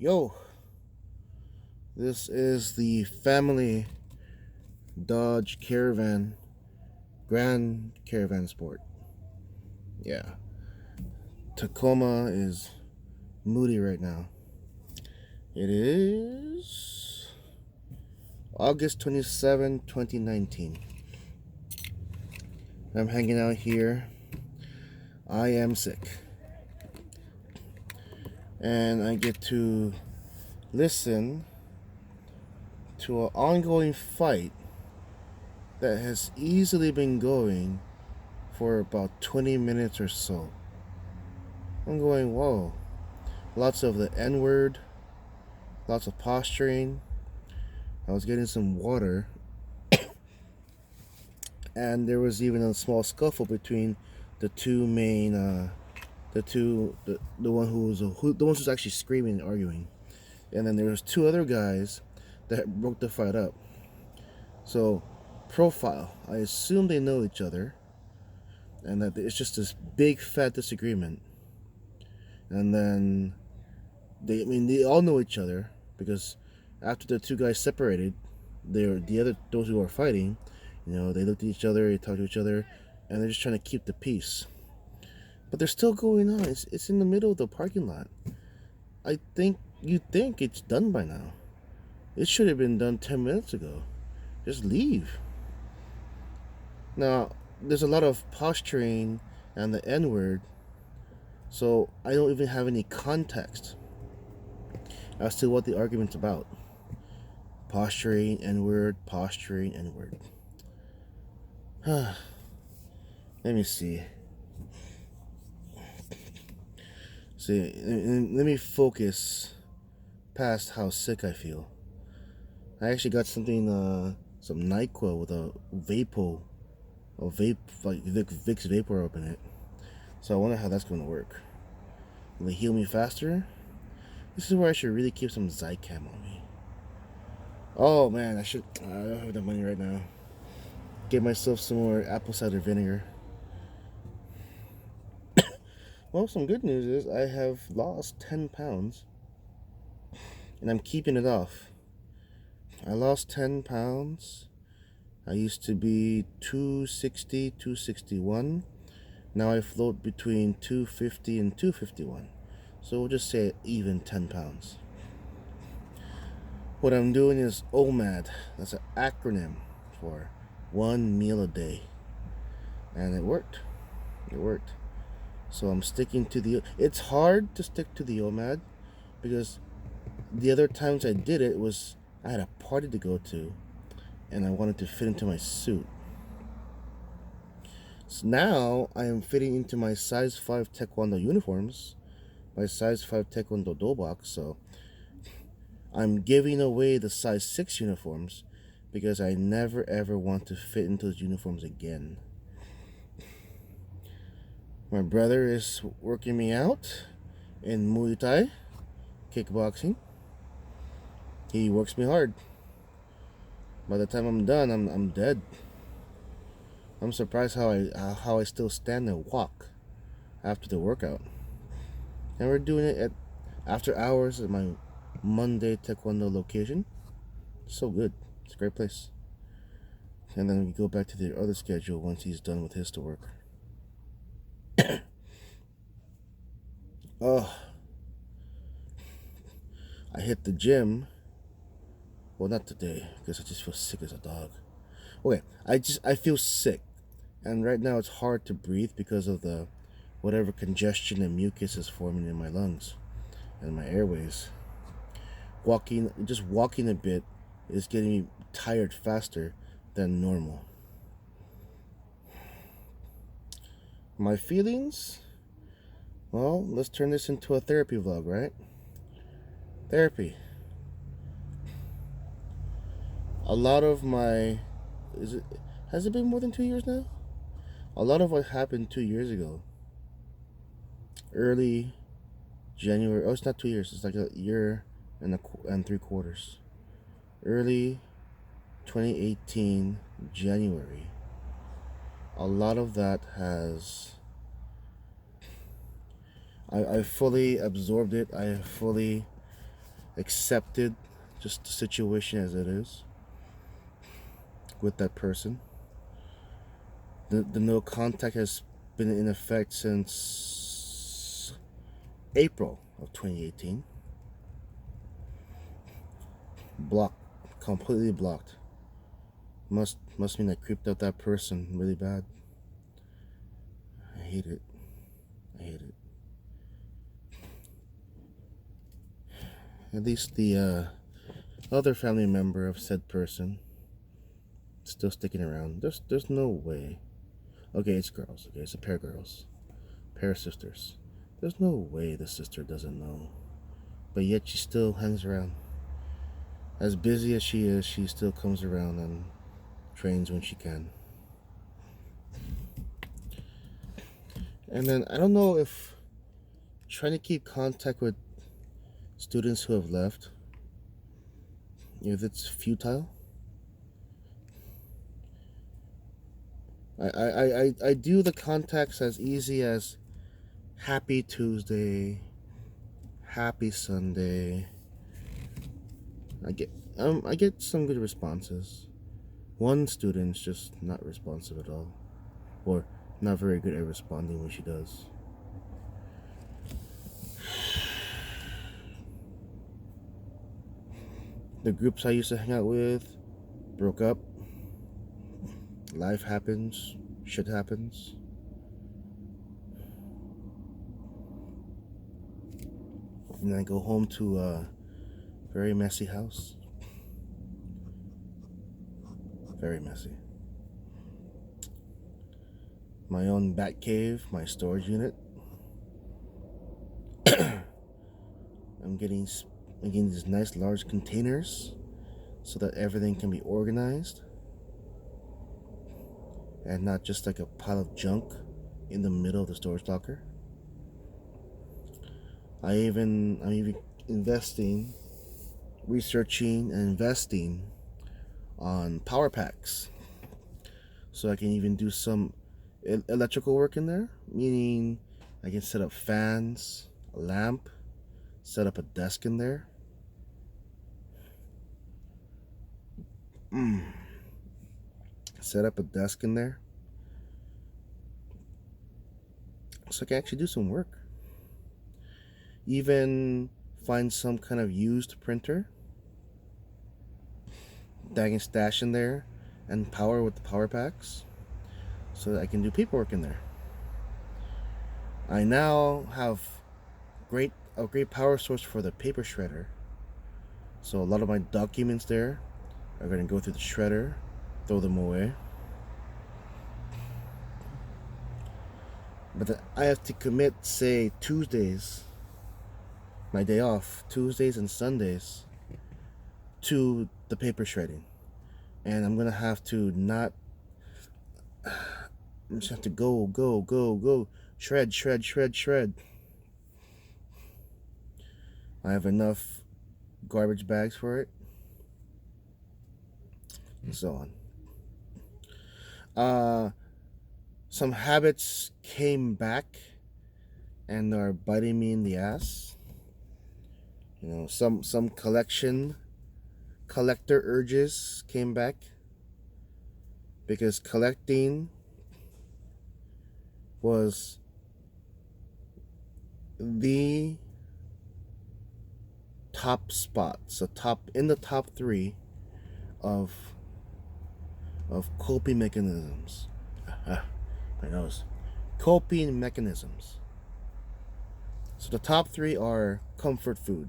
Yo, this is the family Dodge Caravan Grand Caravan Sport. Yeah, Tacoma is moody right now. It is August 27, 2019. I'm hanging out here. I am sick. And I get to listen to an ongoing fight that has easily been going for about 20 minutes or so. I'm going, whoa. Lots of the N word, lots of posturing. I was getting some water, and there was even a small scuffle between the two main, the one the ones who's actually screaming and arguing, and then there was two other guys that broke the fight up. So, profile. I assume they know each other, and that it's just this big fat disagreement. And then they all know each other because after the two guys separated, those who are fighting, they looked at each other, they talked to each other, and they're just trying to keep the peace. But they're still going on. It's in the middle of the parking lot. You'd think it's done by now. It should have been done 10 minutes ago. Just leave. Now, there's a lot of posturing and the N word, so I don't even have any context as to what the argument's about. Posturing, N-word, posturing, N-word. Let me see. Let me focus past how sick I feel. I actually got some NyQuil with a like Vicks Vapor up in it. So I wonder how that's going to work. Will it heal me faster? This is where I should really keep some Zycam on me. Oh man, I don't have the money right now. Get myself some more apple cider vinegar. Well, some good news is I have lost 10 pounds. And I'm keeping it off. I lost 10 pounds. I used to be 260, 261. Now I float between 250 and 251. So we'll just say even 10 pounds. What I'm doing is OMAD. That's an acronym for one meal a day. And it worked. It worked. So I'm sticking to it's hard to stick to the OMAD because the other times I did it was I had a party to go to and I wanted to fit into my suit. So now I am fitting into my size 5 Taekwondo uniforms, my size 5 Taekwondo dobok, so I'm giving away the size 6 uniforms because I never ever want to fit into those uniforms again. My brother is working me out in Muay Thai, kickboxing. He works me hard. By the time I'm done, I'm dead. I'm surprised how I still stand and walk after the workout. And we're doing it after hours at my Monday Taekwondo location. So good. It's a great place. And then we go back to the other schedule once he's done with his to work. Oh, I hit the gym. Well, not today because I just feel sick as a dog. Okay, I feel sick, and right now it's hard to breathe because of the whatever congestion and mucus is forming in my lungs and my airways. Just walking a bit is getting me tired faster than normal. My feelings? Well, let's turn this into a therapy vlog, right? Therapy. A lot of my... Has it been more than 2 years now? A lot of what happened 2 years ago. Early January... Oh, it's not 2 years. It's like a year and 3/4. Early 2018, January. A lot of that has... I fully absorbed it. I fully accepted just the situation as it is with that person. The no contact has been in effect since April of 2018. Blocked, completely blocked. Must mean I creeped out that person really bad. I hate it. I hate it. At least the other family member of said person still sticking around. There's no way. Okay, it's girls. Okay, it's a pair of girls, pair of sisters. There's no way the sister doesn't know, but yet she still hangs around. As busy as she is, she still comes around and trains when she can. And then I don't know if trying to keep contact with students who have left, if it's futile. I do the contacts as easy as Happy Tuesday, Happy Sunday. I get some good responses. One student's just not responsive at all, or not very good at responding when she does. The groups I used to hang out with broke up. Life happens, shit happens. And I go home to a very messy house. Very messy. My own bat cave, my storage unit. I'm getting these nice large containers so that everything can be organized and not just like a pile of junk in the middle of the storage locker. I'm even investing, researching and investing on power packs, so I can even do some electrical work in there, meaning I can set up fans, a lamp, set up a desk in there. Set up a desk in there so I can actually do some work. Even find some kind of used printer that I can stash in there and power with the power packs so that I can do paperwork in there. I now have a great power source for the paper shredder. So a lot of my documents there are going to go through the shredder, throw them away. But I have to commit, say, Tuesdays, my day off, Tuesdays and Sundays, to the paper shredding. And I'm going to have to I'm just have to go, shred. I have enough garbage bags for it, and so on. Some habits came back and are biting me in the ass. You know, some collector urges came back because collecting was the top spot, so in the top 3 of coping mechanisms. My nose. Coping mechanisms. So the top 3 are comfort food,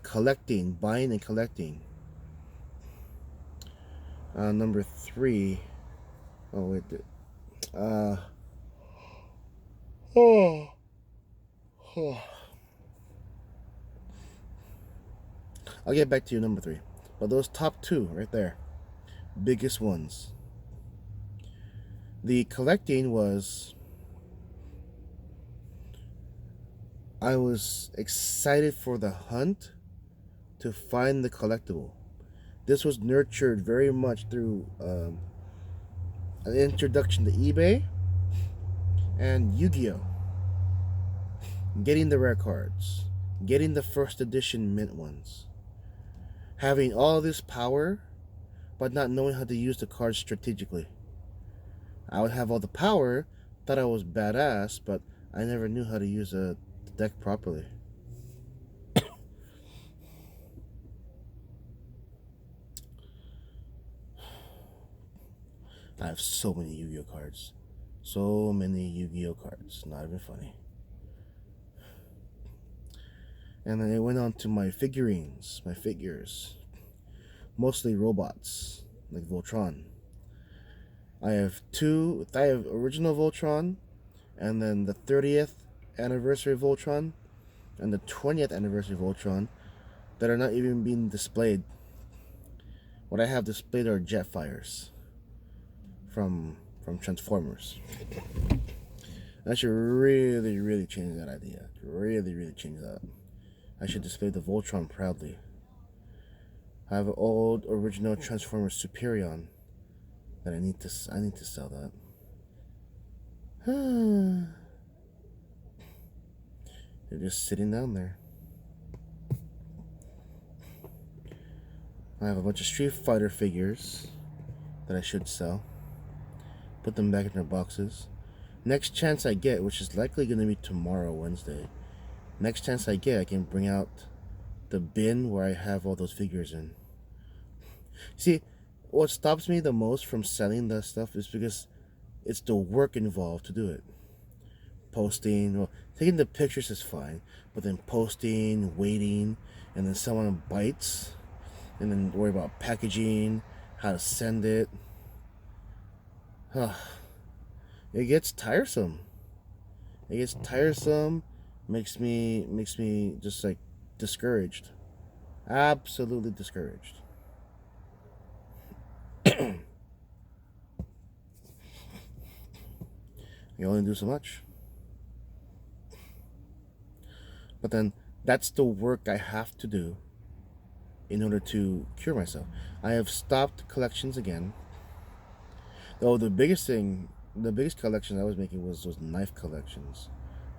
collecting, buying and collecting. Number 3. Oh wait. I'll get back to you number 3. But those top 2 right there, biggest ones. The collecting was, I was excited for the hunt to find the collectible. This was nurtured very much through an introduction to eBay and Yu-Gi-Oh. getting the rare cards, getting the first edition mint ones, having all this power, but not knowing how to use the cards strategically. I would have all the power, thought I was badass, but I never knew how to use the deck properly. I have so many Yu-Gi-Oh cards. So many Yu-Gi-Oh cards. Not even funny. And then it went on to my figurines, my figures. Mostly robots, like Voltron. I have original Voltron, and then the 30th anniversary Voltron, and the 20th anniversary Voltron that are not even being displayed. What I have displayed are Jetfires from Transformers. I should really change that idea. Really change that. I should display the Voltron proudly. I have an old original Transformers Superion that I need to sell that. They're just sitting down there. I have a bunch of Street Fighter figures that I should sell. Put them back in their boxes. Next chance I get, which is likely going to be tomorrow, Wednesday. Next chance I get, I can bring out the bin where I have all those figures in. See, what stops me the most from selling that stuff is because it's the work involved to do it. Posting, well, taking the pictures is fine, but then posting, waiting, and then someone bites, and then worry about packaging, how to send it. It gets tiresome. Makes me just like discouraged. Absolutely discouraged. You only do so much. But then that's the work I have to do in order to cure myself. I have stopped collections again. Though the biggest collection I was making was those knife collections.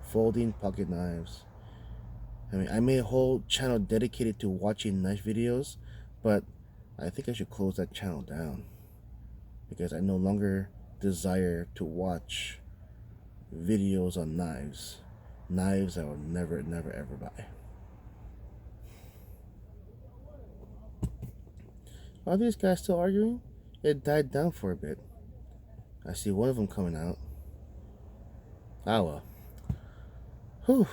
Folding pocket knives. I mean, I made a whole channel dedicated to watching knife videos, but I think I should close that channel down because I no longer desire to watch videos on knives. Knives I will never ever buy. Are these guys still arguing? It died down for a bit. I see one of them coming out. Ah well. Whew.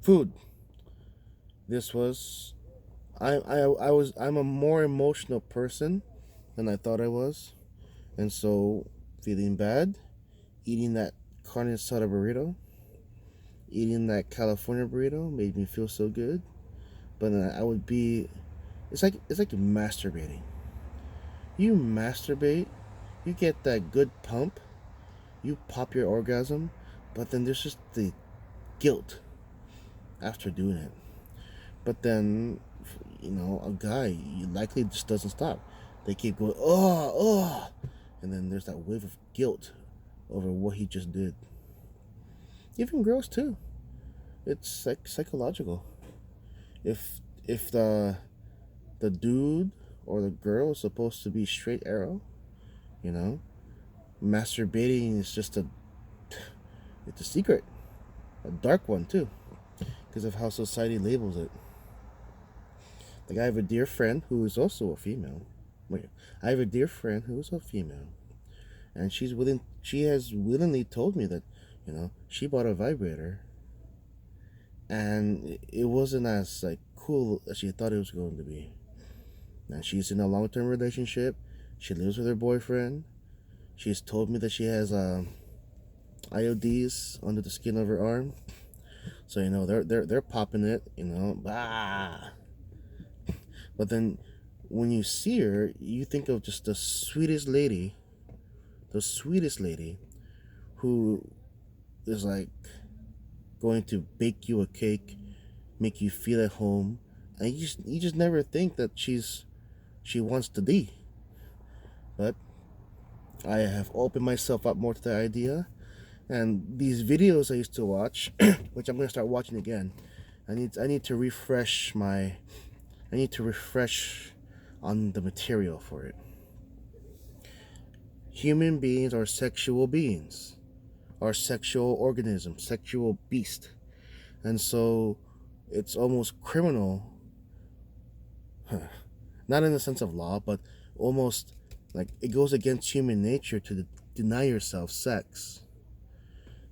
Food. This was I'm a more emotional person than I thought I was. And so feeling bad, eating that carne asada burrito, eating that California burrito made me feel so good. But then I would be it's like masturbating. You masturbate, you get that good pump, you pop your orgasm, but then there's just the guilt after doing it. But then, a guy likely just doesn't stop. They keep going, and then there's that wave of guilt over what he just did. Even girls too. It's like psychological. If the dude or the girl is supposed to be straight arrow, masturbating is just it's a secret, a dark one too, because of how society labels it. Like I have a dear friend who is also a female. I have a dear friend who is a female, and she has willingly told me that, she bought a vibrator, and it wasn't as like cool as she thought it was going to be. Now she's in a long-term relationship. She lives with her boyfriend. She's told me that she has IODs under the skin of her arm. So they're popping it, But then when you see her, you think of just the sweetest lady who is like going to bake you a cake, make you feel at home, and you just never think that she wants to be. But I have opened myself up more to the idea, And these videos I used to watch, which I'm gonna start watching again, I need to refresh my I need to refresh on the material for it. Human beings are sexual beings, are sexual organisms, sexual beast. And so it's almost criminal, not in the sense of law, but almost like it goes against human nature to deny yourself sex.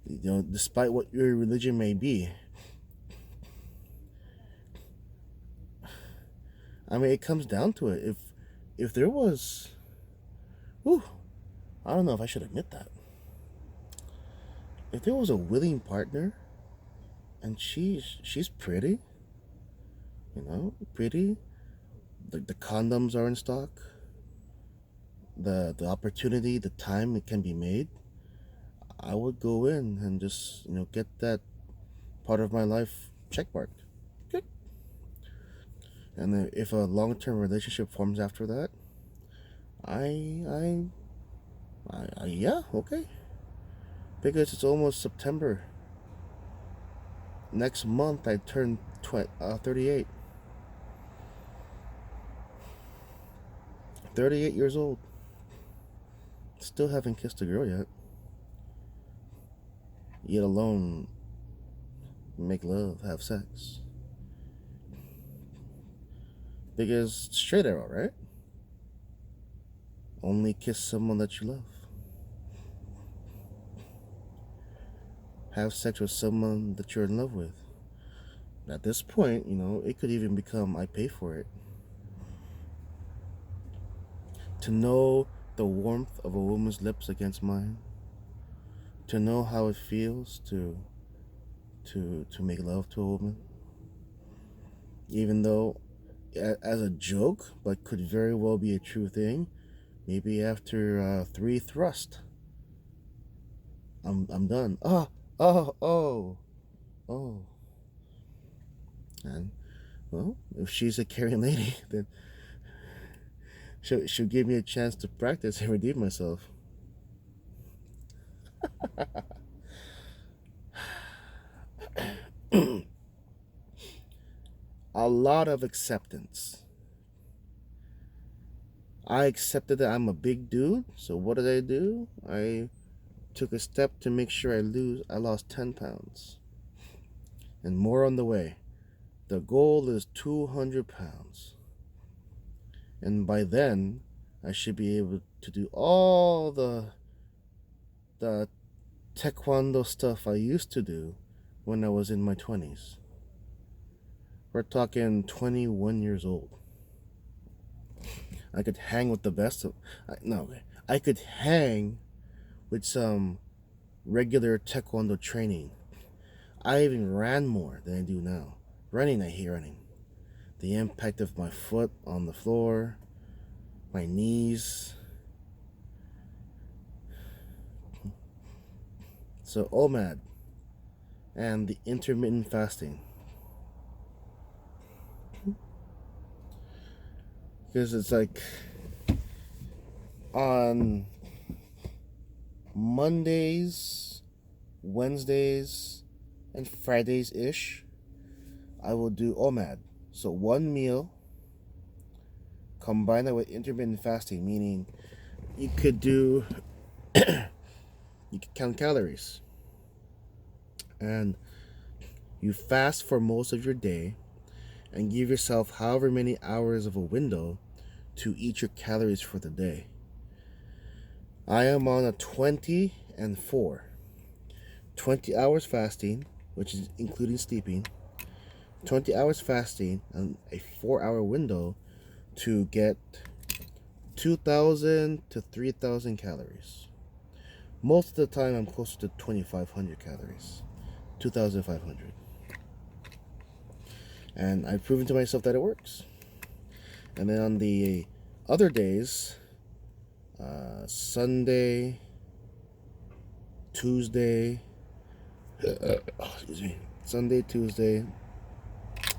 You know, despite what your religion may be. I mean, it comes down to it. If there was, whew, I don't know if I should admit that. If there was a willing partner, and she's pretty, you know, pretty. The condoms are in stock. The opportunity, the time it can be made. I would go in and just get that part of my life checkmarked. Good. And then if a long term relationship forms after that, yeah, okay. Because it's almost September. Next month I turn 38. 38 years old. Still haven't kissed a girl yet. Yet alone make love, have sex. Because straight arrow, right? Only kiss someone that you love. Have sex with someone that you're in love with. At this point, it could even become I pay for it. To know the warmth of a woman's lips against mine. To know how it feels to make love to a woman. Even though as a joke, but could very well be a true thing. Maybe after 3 thrusts, I'm done. Oh. And well, if she's a caring lady, then she'll give me a chance to practice and redeem myself. A lot of acceptance. I accepted that I'm a big dude, so what did I do? I took a step to make sure I lost 10 pounds. And more on the way. The goal is 200 pounds. And by then, I should be able to do all the taekwondo stuff I used to do when I was in my 20s. We're talking 21 years old. I could hang with the best of... I could hang with some regular taekwondo training. I even ran more than I do now. Running, I hate running. The impact of my foot on the floor, my knees. So OMAD and the intermittent fasting. Because it's like on Mondays, Wednesdays, and Fridays-ish, I will do OMAD. So one meal, combine it with intermittent fasting, meaning you could do, you could count calories. And you fast for most of your day and give yourself however many hours of a window to eat your calories for the day. I am on a 20 and 4. 20 hours fasting, which is including sleeping. 20 hours fasting and a 4-hour window to get 2,000 to 3,000 calories. Most of the time I'm closer to 2,500 calories. 2,500. And I've proven to myself that it works. And then on the other days, Sunday, Tuesday, Sunday, Tuesday,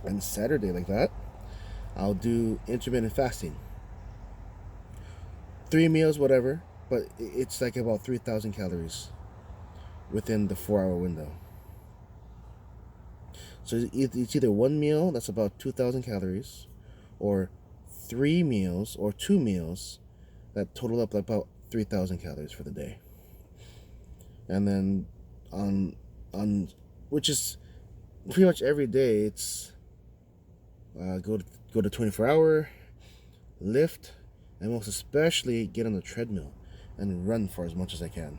and Saturday, like that, I'll do intermittent fasting. 3 meals, whatever, but it's like about 3,000 calories. within the 4-hour window. So it's either one meal that's about 2,000 calories, or 3 meals or 2 meals that total up about 3,000 calories for the day. And then on which is pretty much every day, it's go to 24-hour, lift, and most especially get on the treadmill and run for as much as I can.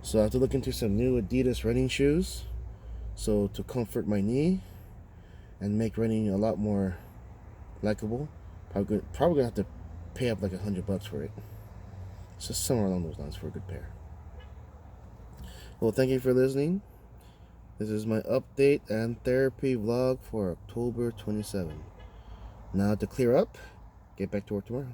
So I have to look into some new Adidas running shoes, so to comfort my knee and make running a lot more likable. Probably gonna have to pay up like $100 for it. So somewhere along those lines for a good pair. Well, thank you for listening. This is my update and therapy vlog for October 27. Now to clear up, get back to work tomorrow.